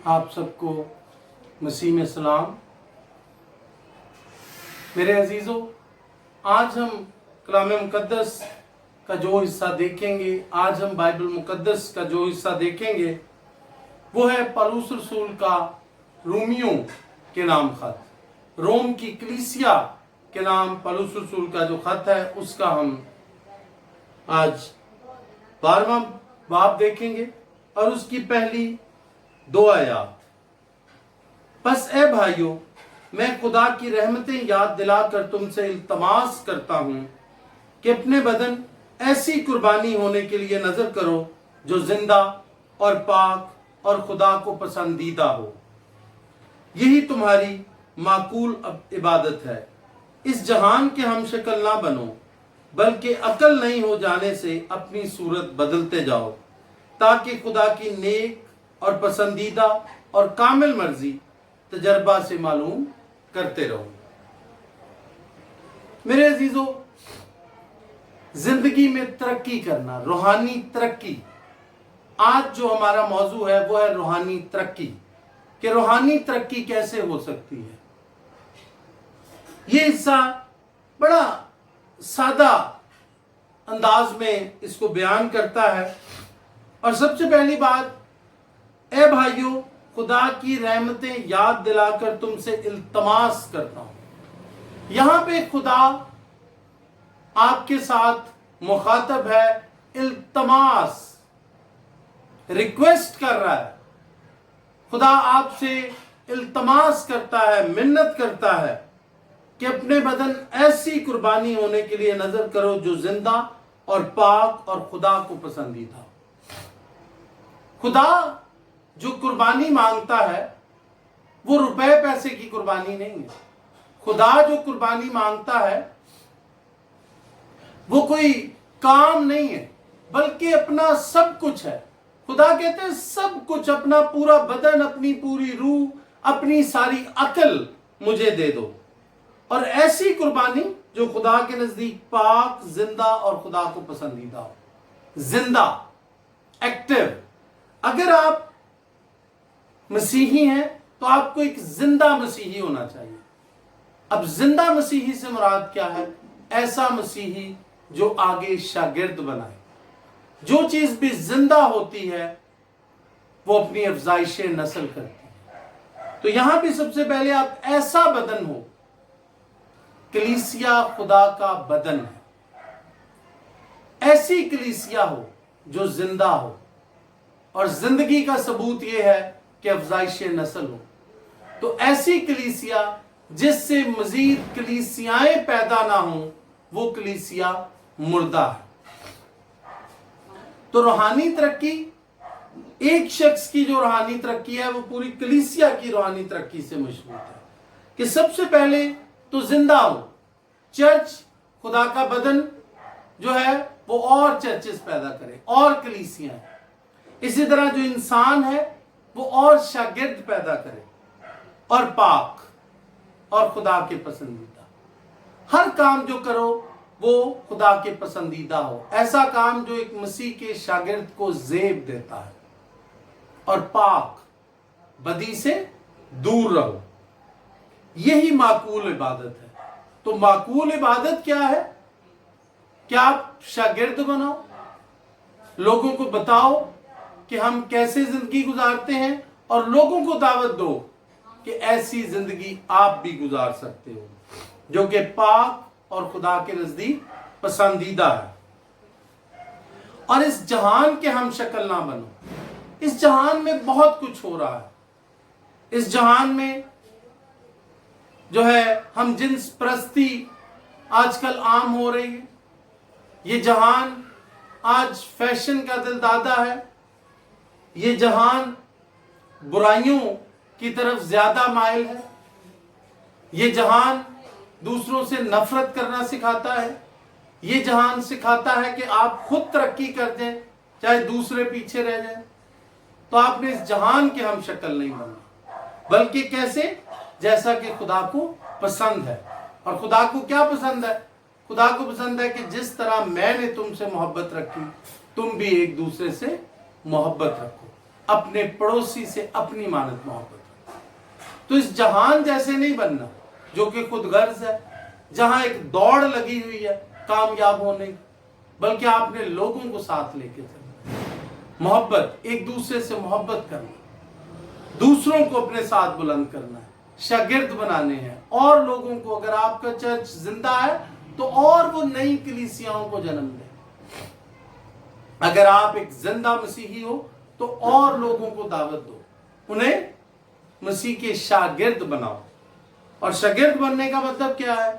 آپ سب کو مسیح میں سلام۔ میرے عزیزوں، آج ہم کلام مقدس کا جو حصہ دیکھیں گے، آج ہم بائبل مقدس کا جو حصہ دیکھیں گے وہ ہے پولس رسول کا رومیوں کے نام خط، روم کی کلیسیا کے نام پولس رسول کا جو خط ہے اس کا ہم آج 12واں باب دیکھیں گے اور اس کی پہلی 2 آیات۔ پس اے بھائیو، میں خدا کی رحمتیں یاد دلا کر تم سے التماس کرتا ہوں کہ اپنے بدن ایسی قربانی ہونے کے لیے نظر کرو جو زندہ اور پاک اور خدا کو پسندیدہ ہو، یہی تمہاری معقول عبادت ہے۔ اس جہان کے ہم شکل نہ بنو، بلکہ عقل نہیں ہو جانے سے اپنی صورت بدلتے جاؤ، تاکہ خدا کی نیک اور پسندیدہ اور کامل مرضی تجربہ سے معلوم کرتے رہو۔ میرے عزیزو، زندگی میں ترقی کرنا، روحانی ترقی، آج جو ہمارا موضوع ہے وہ ہے روحانی ترقی، کہ روحانی ترقی کیسے ہو سکتی ہے۔ یہ حصہ بڑا سادہ انداز میں اس کو بیان کرتا ہے، اور سب سے پہلی بات، اے بھائیو، خدا کی رحمتیں یاد دلا کر تم سے التماس کرتا ہوں۔ یہاں پہ خدا آپ کے ساتھ مخاطب ہے، التماس، ریکویسٹ کر رہا ہے۔ خدا آپ سے التماس کرتا ہے، منت کرتا ہے کہ اپنے بدن ایسی قربانی ہونے کے لیے نظر کرو جو زندہ اور پاک اور خدا کو پسندیدہ ہو۔ خدا جو قربانی مانگتا ہے وہ روپے پیسے کی قربانی نہیں ہے۔ خدا جو قربانی مانگتا ہے وہ کوئی کام نہیں ہے، بلکہ اپنا سب کچھ ہے۔ خدا کہتے ہیں سب کچھ، اپنا پورا بدن، اپنی پوری روح، اپنی ساری عقل مجھے دے دو، اور ایسی قربانی جو خدا کے نزدیک پاک، زندہ اور خدا کو پسندیدہ ہو۔ زندہ، ایکٹیو۔ اگر آپ مسیحی ہیں تو آپ کو ایک زندہ مسیحی ہونا چاہیے۔ اب زندہ مسیحی سے مراد کیا ہے؟ ایسا مسیحی جو آگے شاگرد بنائے۔ جو چیز بھی زندہ ہوتی ہے وہ اپنی افزائش نسل کرتی ہے۔ تو یہاں بھی سب سے پہلے آپ ایسا بدن ہو، کلیسیا خدا کا بدن ہے، ایسی کلیسیا ہو جو زندہ ہو، اور زندگی کا ثبوت یہ ہے کہ افزائش نسل ہو۔ تو ایسی کلیسیا جس سے مزید کلیسیائیں پیدا نہ ہوں، وہ کلیسیا مردہ ہے۔ تو روحانی ترقی، ایک شخص کی جو روحانی ترقی ہے وہ پوری کلیسیا کی روحانی ترقی سے مشروط ہے، کہ سب سے پہلے تو زندہ ہو۔ چرچ، خدا کا بدن جو ہے وہ اور چرچز پیدا کرے، اور کلیسیاں۔ اسی طرح جو انسان ہے وہ اور شاگرد پیدا کرے، اور پاک اور خدا کے پسندیدہ۔ ہر کام جو کرو وہ خدا کے پسندیدہ ہو، ایسا کام جو ایک مسیح کے شاگرد کو زیب دیتا ہے، اور پاک، بدی سے دور رہو۔ یہی معقول عبادت ہے۔ تو معقول عبادت کیا ہے؟ کہ آپ شاگرد بنو، لوگوں کو بتاؤ کہ ہم کیسے زندگی گزارتے ہیں، اور لوگوں کو دعوت دو کہ ایسی زندگی آپ بھی گزار سکتے ہو جو کہ پاک اور خدا کے نزدیک پسندیدہ ہے۔ اور اس جہان کے ہم شکل نہ بنو۔ اس جہان میں بہت کچھ ہو رہا ہے۔ اس جہان میں جو ہے ہم جنس پرستی آج کل عام ہو رہی ہے۔ یہ جہان آج فیشن کا دل دادا ہے۔ یہ جہان برائیوں کی طرف زیادہ مائل ہے۔ یہ جہان دوسروں سے نفرت کرنا سکھاتا ہے۔ یہ جہان سکھاتا ہے کہ آپ خود ترقی کر دیں چاہے دوسرے پیچھے رہ جائیں۔ تو آپ نے اس جہان کے ہم شکل نہیں بننا، بلکہ کیسے؟ جیسا کہ خدا کو پسند ہے۔ اور خدا کو کیا پسند ہے؟ خدا کو پسند ہے کہ جس طرح میں نے تم سے محبت رکھی، تم بھی ایک دوسرے سے محبت رکھو۔ अपने पड़ोसी से अपनी मानद मोहब्बत। तो इस जहान जैसे नहीं बनना जो कि खुद गर्ज है, जहां एक दौड़ लगी हुई है कामयाब होने की, बल्कि आपने लोगों को साथ लेके चलना। मोहब्बत, एक दूसरे से मोहब्बत करना, दूसरों को अपने साथ बुलंद करना है, शागिर्द बनाने हैं और लोगों को, अगर आपका चर्च जिंदा है तो और वो नई कलीसियाओं को जन्म दे। अगर आप एक जिंदा मसीही हो तो और लोगों को दावत दो, उन्हें मसीह के शागिर्द बनाओ। और शागिर्द बनने का मतलब क्या है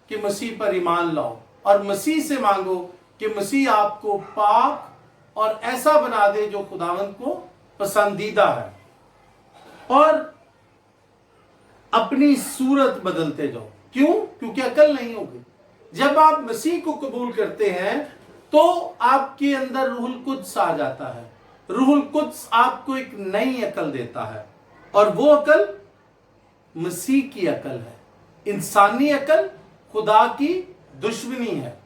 कि मसीह पर ईमान लाओ और मसीह से मांगो कि मसीह आपको पाक और ऐसा बना दे जो खुदावंद को पसंदीदा है। और अपनी सूरत बदलते जाओ। क्यों? क्योंकि अकल नहीं होगी। जब आप मसीह को कबूल करते हैं तो आपके अंदर रूहुल कुद्स आ जाता है। रूहुल कुद्स आपको एक नई अकल देता है और वो अकल मसीह की अकल है। इंसानी अकल खुदा की दुश्मनी है,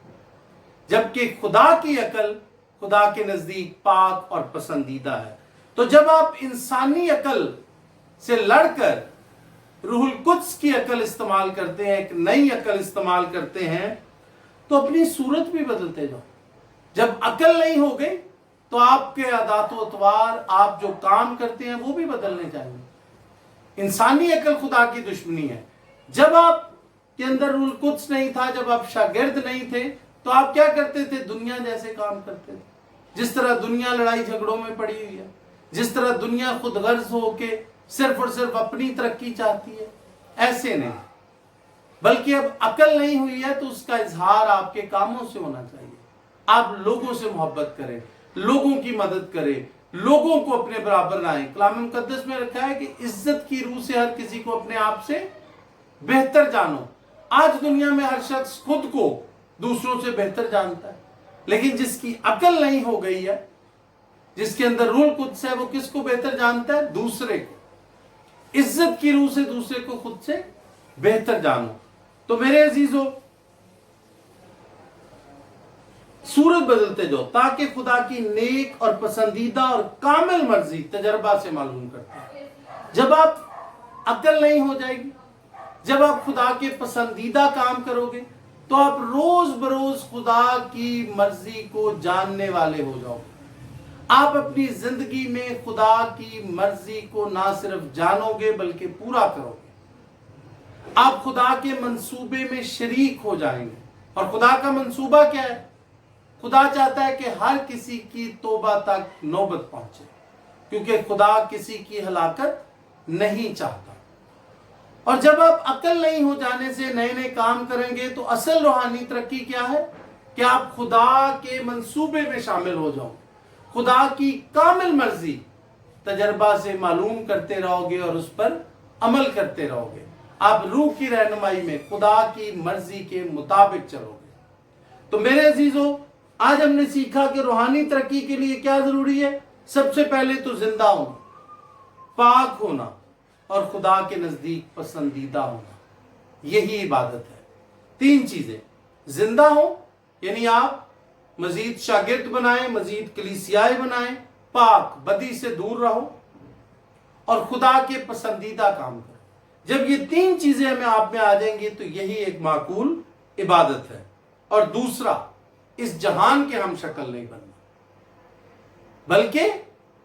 जबकि खुदा की अकल खुदा के नजदीक पाक और पसंदीदा है। तो जब आप इंसानी अकल से लड़कर रूहुल कुद्स की अकल इस्तेमाल करते हैं, एक नई अकल इस्तेमाल करते हैं, तो अपनी सूरत भी बदलते जाओ। जब अकल नहीं हो गई तो आपके आदात व अतवार, आप जो काम करते हैं वो भी बदलने चाहिए। इंसानी अकल खुदा की दुश्मनी है। जब आप के अंदर रूहुल कुद्स नहीं था, जब आप शागिर्द नहीं थे, तो आप क्या करते थे? दुनिया जैसे काम करते थे। जिस तरह दुनिया लड़ाई झगड़ों में पड़ी हुई है, जिस तरह दुनिया खुद गर्ज होके सिर्फ और सिर्फ अपनी तरक्की चाहती है, ऐसे नहीं। बल्कि अब अकल नहीं हुई है तो उसका इजहार आपके कामों से होना चाहिए। आप लोगों से मोहब्बत करें, लोगों की मदद करें, लोगों को अपने बराबर लाएं। कलाम मुकद्दस में रखा है कि इज्जत की रूह से हर किसी को अपने आप से बेहतर जानो। आज दुनिया में हर शख्स खुद को दूसरों से बेहतर जानता है, लेकिन जिसकी अकल नहीं हो गई है, जिसके अंदर रूहुल कुद्स है, वो किसको बेहतर जानता है? दूसरे को। इज्जत की रूह से दूसरे को खुद से बेहतर जानो। तो मेरे अजीजों, सूरत बदलते जाओ ताकि खुदा की नेक और पसंदीदा और कामिल मर्जी तजर्बा से मालूम करते हैं। जब आप अकल नहीं हो जाएगी, जब आप खुदा के पसंदीदा काम करोगे, तो आप रोज बरोज खुदा की मर्जी को जानने वाले हो जाओगे। आप अपनी जिंदगी में खुदा की मर्जी को ना सिर्फ जानोगे बल्कि पूरा करोगे। आप खुदा के मंसूबे में शरीक हो जाएंगे। और खुदा का मंसूबा क्या है? खुदा चाहता है कि हर किसी की तौबा तक नौबत पहुंचे, क्योंकि खुदा किसी की हलाकत नहीं चाहता। और जब आप अकल नहीं हो जाने से नए नए काम करेंगे, तो असल रूहानी तरक्की क्या है कि आप खुदा के मंसूबे में शामिल हो जाओ, खुदा की कामिल मर्जी तजर्बा से मालूम करते रहोगे और उस पर अमल करते रहोगे। आप रूह की रहनुमाई में खुदा की मर्जी के मुताबिक चलोगे। तो मेरे अजीजों, आज हमने सीखा कि रूहानी तरक्की के लिए क्या जरूरी है। सबसे पहले तो जिंदा होना, पाक होना और खुदा के नजदीक पसंदीदा होना, यही इबादत है। 3 चीजें, जिंदा हो यानी आप मजीद शागिर्द बनाएं, मजीद कलीसियाएं बनाएं, पाक बदी से दूर रहो और खुदा के पसंदीदा काम करो। जब ये 3 चीजें हमें आप में आ जाएंगी तो यही एक माकूल इबादत है। और दूसरा, इस जहान के हम शक्ल नहीं बनना, बल्कि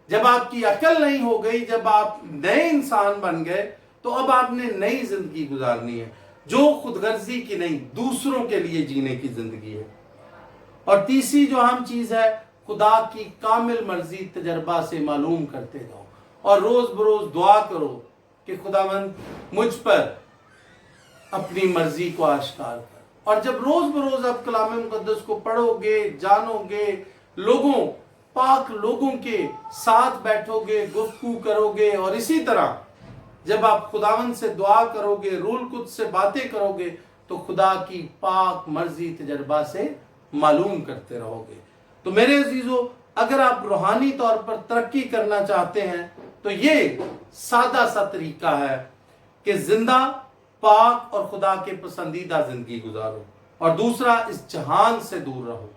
जब आपकी अकल नहीं हो गई, जब आप नए इंसान बन गए, तो अब आपने नई जिंदगी गुजारनी है जो खुदगर्जी की नहीं, दूसरों के लिए जीने की जिंदगी है। और तीसरी जो अहम चीज है, खुदा की कामिल मर्जी तजर्बा से मालूम करते जाओ और रोज बरोज दुआ करो कि खुदावंद मुझ पर अपनी मर्जी को आश्कार कर। और जब रोज बरोज आप कलाम मुकद्दस को पढ़ोगे, जानोगे, पाक लोगों के साथ बैठोगे, गुफ्तगू करोगे, और इसी तरह जब आप खुदावंद से दुआ करोगे, रूहुल कुद्स से बातें करोगे, तो खुदा की पाक मर्जी तजर्बा से मालूम करते रहोगे। तो मेरे अजीजों, अगर आप रूहानी तौर पर तरक्की करना चाहते हैं तो ये सादा सा तरीका है कि जिंदा, पाक और खुदा के पसंदीदा जिंदगी गुजारो। और दूसरा, इस जहान से दूर रहो।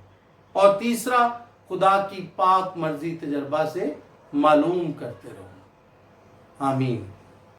और तीसरा, खुदा की पाक मर्जी तजर्बा से मालूम करते रहो। आमीन।